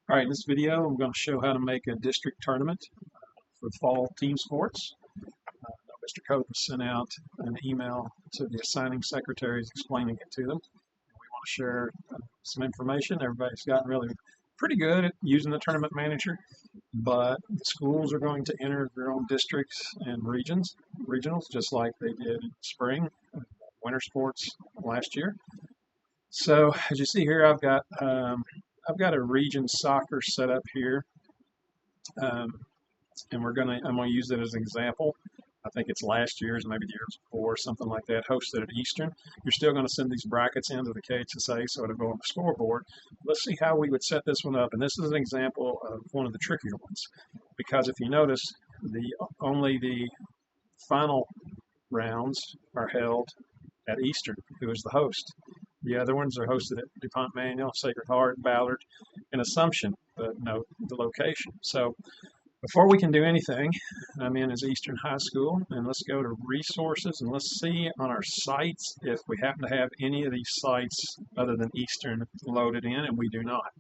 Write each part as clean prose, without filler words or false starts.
All right, in this video, I'm going to show how to make a district tournament for fall team sports. Mr. Cope has sent out an email to the assigning secretaries explaining it to them. We want to share some information. Everybody's gotten really pretty good at using the tournament manager, but the schools are going to enter their own districts and regionals, just like they did in spring, winter sports last year. So as you see here, I've got a region soccer set up here, and I'm gonna use it as an example. I think it's last year's, maybe the years before, something like that, hosted at Eastern. You're still going to send these brackets into the KHSAA, so it'll go on the scoreboard. Let's see how we would set this one up, and this is an example of one of the trickier ones, because if you notice, only the final rounds are held at Eastern, who is the host. The other ones are hosted at DuPont Manual, Sacred Heart, Ballard, and Assumption, but note the location. So before we can do anything, I'm in as Eastern High School, and let's go to resources, and let's see on our sites if we happen to have any of these sites other than Eastern loaded in, and we do not.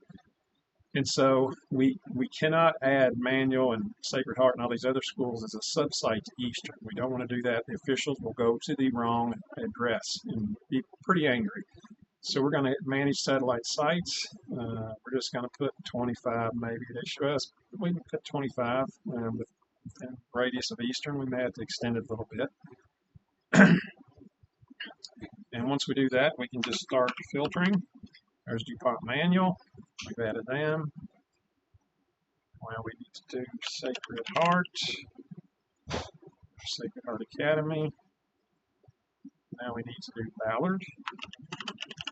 And so we cannot add Manual and Sacred Heart and all these other schools as a sub-site to Eastern. We don't want to do that. The officials will go to the wrong address and be pretty angry. So we're going to manage satellite sites. We're just going to put 25 maybe. We can put 25 within radius of Eastern. We may have to extend it a little bit. And once we do that, we can just start filtering. There's DuPont Manual. We've added them. Well, we need to do Sacred Heart Academy. Now we need to do Ballard.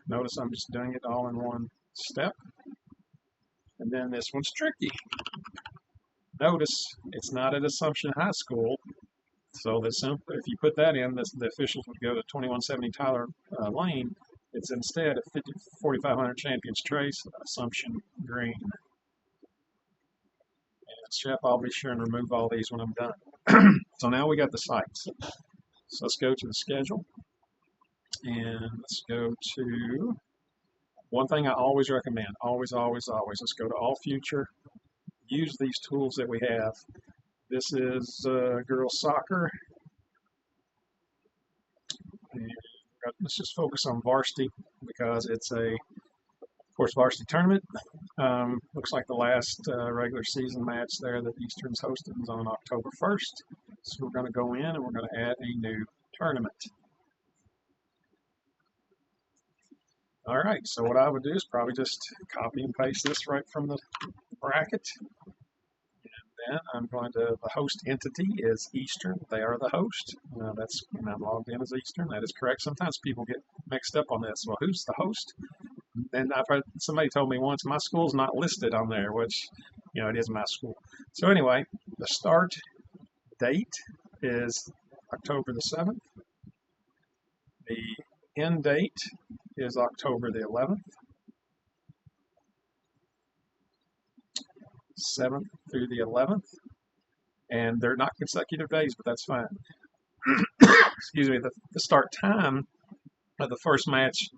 Notice I'm just doing it all in one step. And then this one's tricky. Notice it's not at Assumption High School. So if you put that in, the officials would go to 2170 Tyler Lane. It's instead at 4500 Champions Trace, Assumption Green. And Chef, I'll be sure and remove all these when I'm done. So now we got the sites. So let's go to the schedule. And let's go to one thing I always recommend. Always. Let's go to all future. Use these tools that we have. This is girls soccer. And let's just focus on varsity because it's of course, varsity tournament. Looks like the last regular season match there that Eastern's hosted was on October 1st. So we're going to go in and we're going to add a new tournament. All right, so what I would do is probably just copy and paste this right from the bracket. And then I'm going to, the host entity is Eastern. They are the host. And I'm logged in as Eastern. That is correct. Sometimes people get mixed up on this. Well, who's the host? And I've heard somebody told me once, my school's not listed on there, which, it is my school. So anyway, the start date is October the 7th. The end date is October the 11th. 7th through the 11th. And they're not consecutive days, but that's fine. Excuse me. The start time of the first match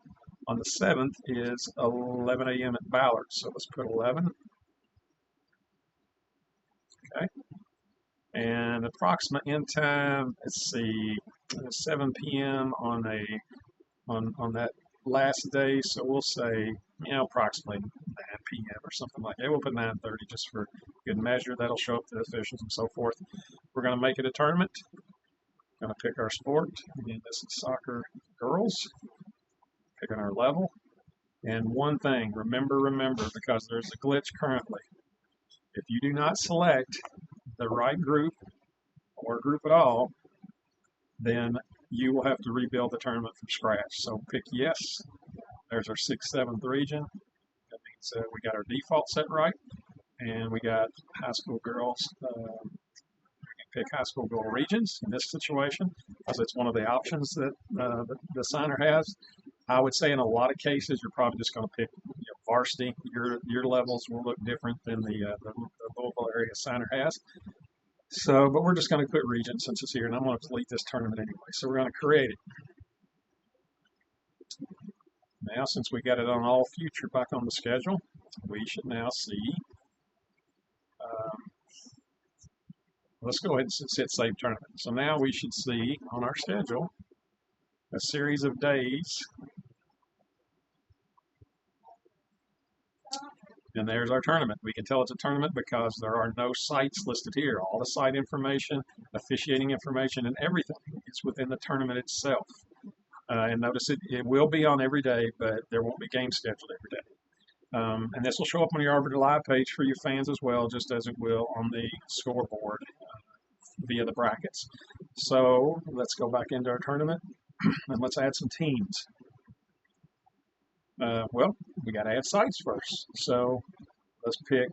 on the 7th is 11 a.m. at Ballard. So let's put 11. Okay. And approximate end time, let's see, 7 p.m. on that last day. So we'll say, approximately 9 p.m. or something like that. We'll put 9:30 just for good measure. That'll show up to the officials and so forth. We're going to make it a tournament. Going to pick our sport. Again, this is soccer girls. Picking our level. And one thing, remember, because there's a glitch currently. If you do not select the right group or group at all, then you will have to rebuild the tournament from scratch. So pick yes. There's our 6th, 7th region. That means we got our default set right, and we got high school girls. We can pick high school girl regions in this situation because it's one of the options that the signer has. I would say in a lot of cases you're probably just going to pick varsity. Your levels will look different than the Louisville area signer has. So, but we're just going to put region since it's here, and I'm going to delete this tournament anyway. So we're going to create it. Now, since we got it on all future back on the schedule, we should now see, um, let's go ahead and hit Save Tournament. So now we should see on our schedule a series of days. And there's our tournament. We can tell it's a tournament because there are no sites listed here. All the site information, officiating information, and everything is within the tournament itself. And notice it will be on every day, but there won't be games scheduled every day. And this will show up on your Arbiter Live page for your fans as well, just as it will on the scoreboard via the brackets. So let's go back into our tournament and let's add some teams. Well, we got to add sites first. So let's pick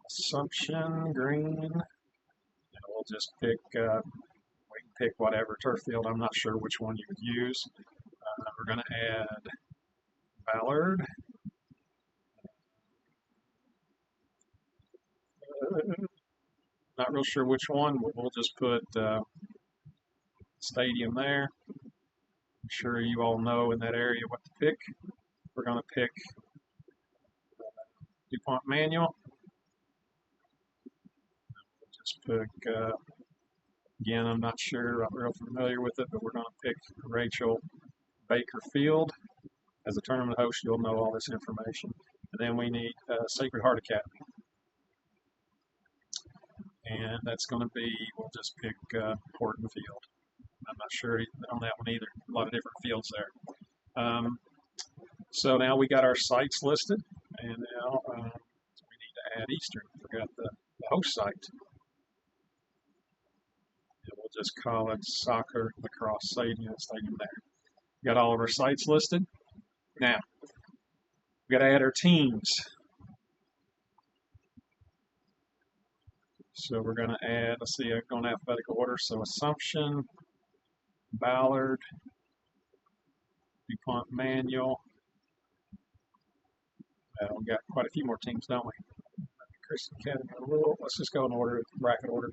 Assumption Green. And we'll just pick, we can pick whatever turf field. I'm not sure which one you would use. We're going to add Ballard. Not real sure which one, but we'll just put Stadium there. I'm sure you all know in that area what to pick. We're going to pick DuPont Manual. We'll just pick, again, I'm not sure, I'm real familiar with it, but we're going to pick Rachel Baker Field. As a tournament host, you'll know all this information. And then we need Sacred Heart Academy. And that's going to be, we'll just pick Horton Field. I'm not sure on that one either. A lot of different fields there. So now we got our sites listed, and now we need to add Eastern. Forgot the host site. And we'll just call it Soccer Lacrosse Stadium there. Got all of our sites listed. Now, we got to add our teams. So we're going to add, let's see, I'm going in alphabetical order. So Assumption, Ballard, DuPont Manual. We've got quite a few more teams, don't we? Christian Academy, let's just go in order, bracket order.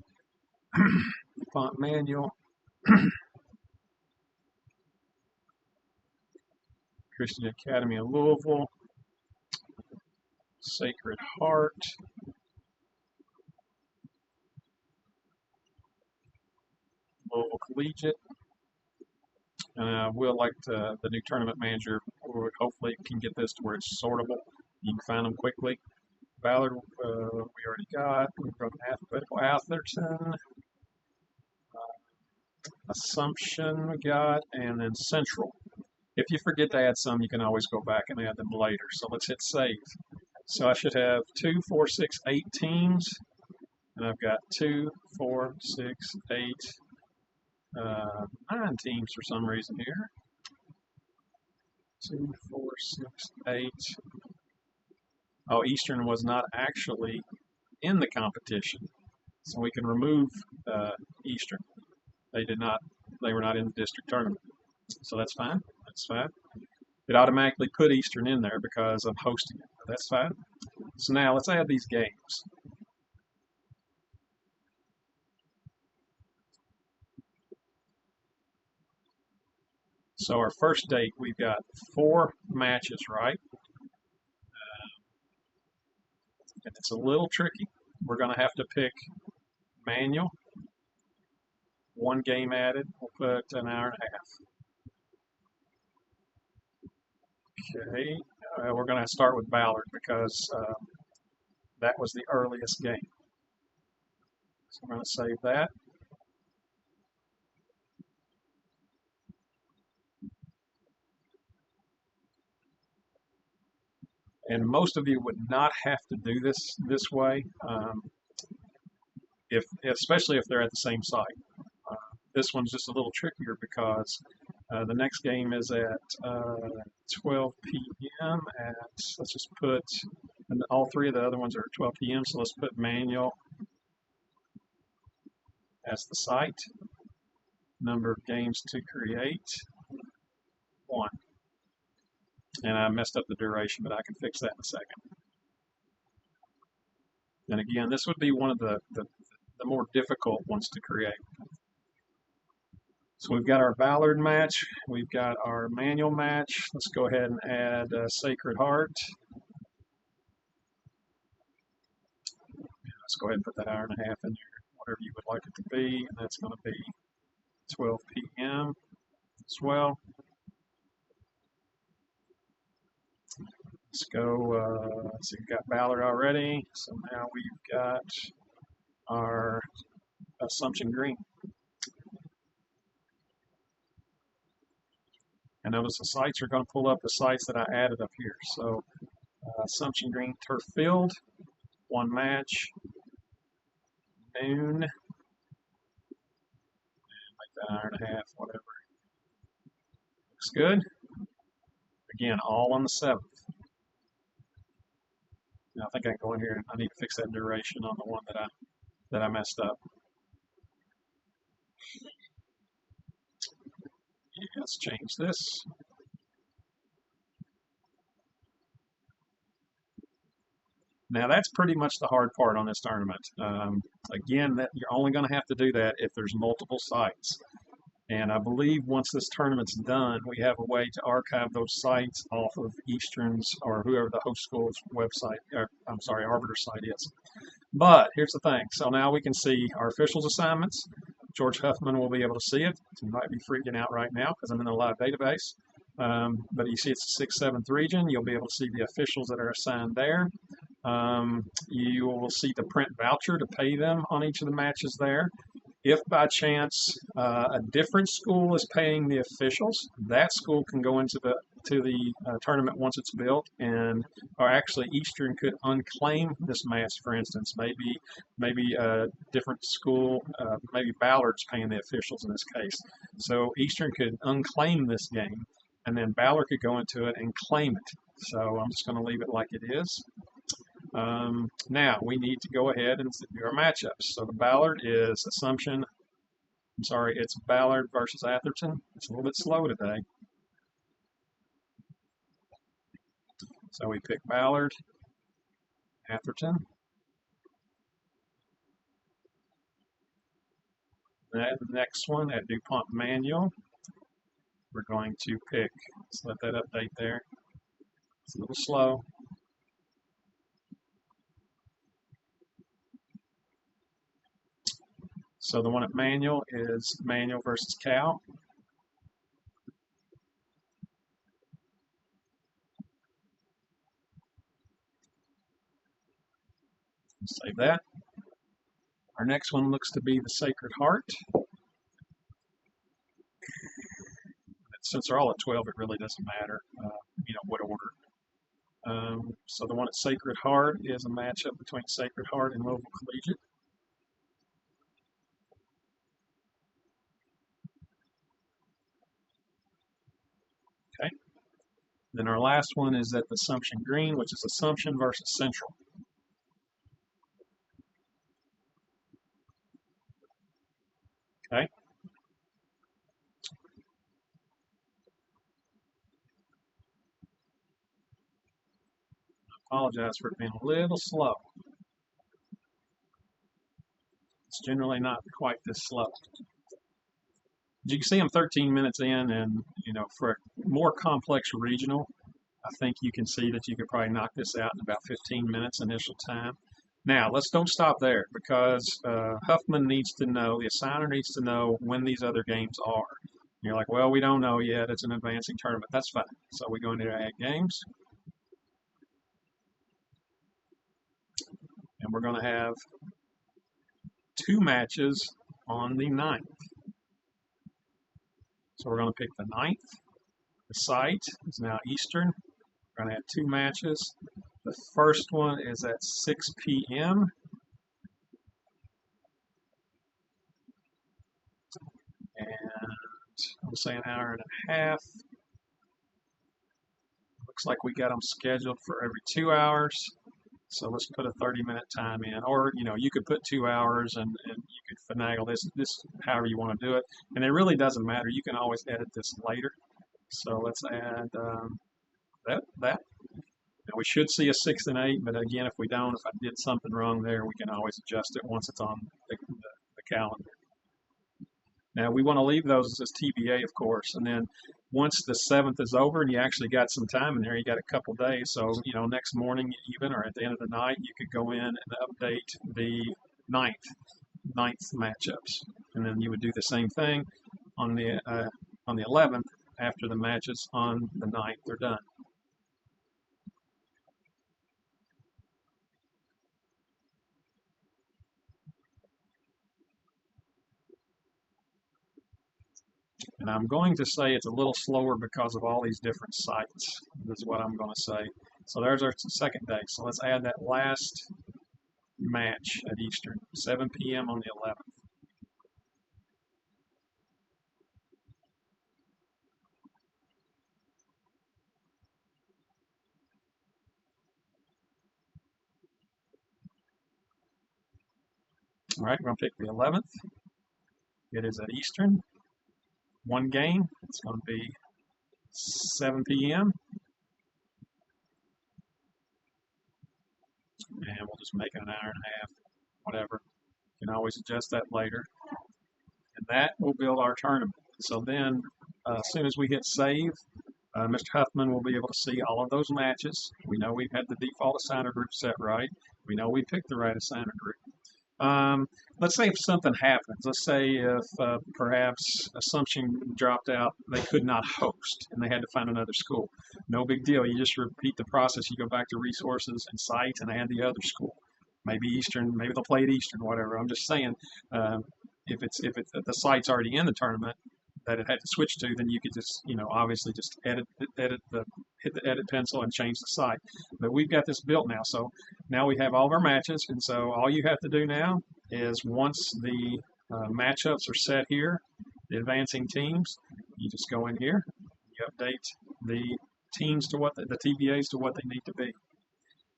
DuPont Manual. Christian Academy of Louisville. Sacred Heart. Louisville Collegiate. And we'll like the new tournament manager hopefully can get this to where it's sortable. You can find them quickly. Ballard, we already got. We've got alphabetical Atherton. Assumption we got, and then Central. If you forget to add some, you can always go back and add them later. So let's hit save. So I should have 2, 4, 6, 8 teams. And I've got 2, 4, 6, 8, 9 teams for some reason here. 2, 4, 6, 8. Oh, Eastern was not actually in the competition. So we can remove Eastern. They were not in the district tournament. So that's fine. That's fine. It automatically put Eastern in there because I'm hosting it. That's fine. So now let's add these games. So our first date, we've got 4 matches, right? And it's a little tricky. We're going to have to pick manual. 1 game added. We'll put an hour and a half. Okay. We're going to start with Ballard because that was the earliest game. So I'm going to save that. And most of you would not have to do this way, especially if they're at the same site. This one's just a little trickier because the next game is at 12 p.m. let's just put, and all 3 of the other ones are at 12 p.m., so let's put manual as the site. Number of games to create, 1. And I messed up the duration, but I can fix that in a second. And again, this would be one of the more difficult ones to create. So we've got our Ballard match. We've got our manual match. Let's go ahead and add Sacred Heart. Let's go ahead and put that hour and a half in there, whatever you would like it to be. And that's going to be 12 p.m. as well. Let's go, let's see, we've got Ballard already. So now we've got our Assumption Green. And notice the sites are going to pull up the sites that I added up here. So Assumption Green Turf Field, one match, noon, and make that hour and a half, whatever. Looks good. Again, all on the 7th. Now I think I can go in here and I need to fix that duration on the one that I messed up. Yeah, let's change this. Now that's pretty much the hard part on this tournament. Again, that you're only going to have to do that if there's multiple sites. And I believe once this tournament's done, we have a way to archive those sites off of Eastern's or whoever the host school's website, or, I'm sorry, Arbiter site is. But here's the thing. So now we can see our officials' assignments. George Huffman will be able to see it. He might be freaking out right now because I'm in the live database. But you see it's the 6th, 7th region. You'll be able to see the officials that are assigned there. You will see the print voucher to pay them on each of the matches there. If by chance a different school is paying the officials, that school can go into the tournament once it's built, or actually Eastern could unclaim this match. For instance, maybe a different school, maybe Ballard's paying the officials in this case. So Eastern could unclaim this game, and then Ballard could go into it and claim it. So I'm just going to leave it like it is. Now we need to go ahead and do our matchups. So the Ballard is Assumption. I'm sorry, it's Ballard versus Atherton. It's a little bit slow today. So we pick Ballard, Atherton. The next one at DuPont Manual, we're going to pick, let's let that update there. It's a little slow. So the one at Manual is Manual versus Cal. Save that. Our next one looks to be the Sacred Heart. Since they're all at 12, it really doesn't matter, what order. So the one at Sacred Heart is a matchup between Sacred Heart and Louisville Collegiate. Okay. Then our last one is at the Assumption Green, which is Assumption versus Central. Okay. I apologize for it being a little slow. It's generally not quite this slow. You can see I'm 13 minutes in, and for a more complex regional, I think you can see that you could probably knock this out in about 15 minutes initial time. Now, don't stop there, because Huffman needs to know, the assigner needs to know when these other games are. And you're like, well, we don't know yet. It's an advancing tournament. That's fine. So we go into add games. And we're going to have 2 matches on the 9th. So we're going to pick the 9th. The site is now Eastern. We're going to have 2 matches. The first one is at 6 p.m. And we'll say an hour and a half. Looks like we got them scheduled for every 2 hours. So let's put a 30-minute time in. Or, you could put 2 hours and you could finagle this however you want to do it. And it really doesn't matter. You can always edit this later. So let's add that. Now we should see a 6 and 8, but again, if we don't, if I did something wrong there, we can always adjust it once it's on the calendar. Now we want to leave those as TBA, of course, and then once the 7th is over and you actually got some time in there, you got a couple days. So next morning even or at the end of the night, you could go in and update the ninth matchups, and then you would do the same thing on the 11th after the matches on the 9th are done. And I'm going to say it's a little slower because of all these different sites. This is what I'm going to say. So there's our second day. So let's add that last match at Eastern, 7 p.m. on the 11th. All right, we're going to pick the 11th. It is at Eastern. One game. It's going to be 7 p.m. And we'll just make it an hour and a half, whatever. You can always adjust that later. And that will build our tournament. So then, as soon as we hit save, Mr. Huffman will be able to see all of those matches. We know we've had the default assigner group set right. We know we picked the right assigner group. Let's say if something happens. Let's say if perhaps Assumption dropped out, they could not host and they had to find another school. No big deal. You just repeat the process. You go back to resources and sites and add the other school. Maybe Eastern, maybe they'll play at Eastern, whatever. I'm just saying, if the site's already in the tournament that it had to switch to, then you could just, obviously just hit the edit pencil and change the site. But we've got this built now. So now we have all of our matches. And so all you have to do now is once the matchups are set here, the advancing teams, you just go in here, you update the teams to what the TBAs to what they need to be.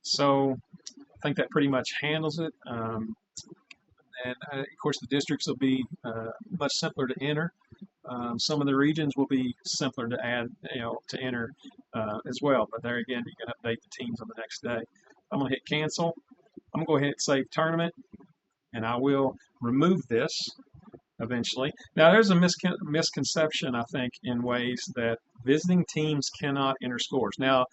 So I think that pretty much handles it. And of course, the districts will be much simpler to enter. Some of the regions will be simpler to add, to enter as well. But there again, you can update the teams on the next day. I'm going to hit cancel. I'm going to go ahead and save tournament, and I will remove this eventually. Now, there's a misconception, I think, in ways that visiting teams cannot enter scores. Now,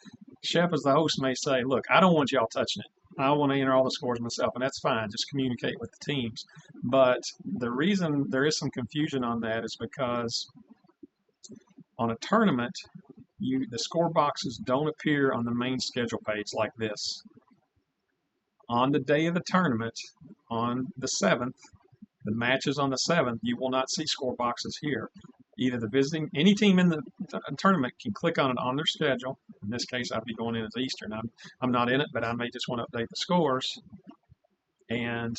Shep, as the host, may say, look, I don't want y'all touching it. I want to enter all the scores myself, and that's fine. Just communicate with the teams. But the reason there is some confusion on that is because on a tournament, the score boxes don't appear on the main schedule page like this. On the day of the tournament, on the 7th, the matches on the 7th, you will not see score boxes here. Either any team in the tournament can click on it on their schedule. In this case, I'd be going in as Eastern. I'm not in it, but I may just want to update the scores. And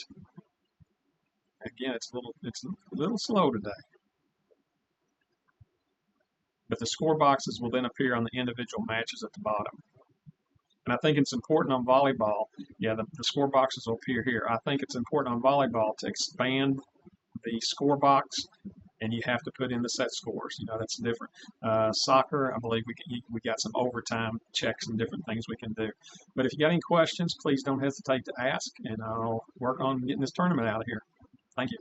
again, it's a little slow today. But the score boxes will then appear on the individual matches at the bottom. And I think it's important on volleyball. Yeah, the score boxes will appear here. I think it's important on volleyball to expand the score box, and you have to put in the set scores. That's different. Soccer, I believe we got some overtime checks and different things we can do. But if you got any questions, please don't hesitate to ask, and I'll work on getting this tournament out of here. Thank you.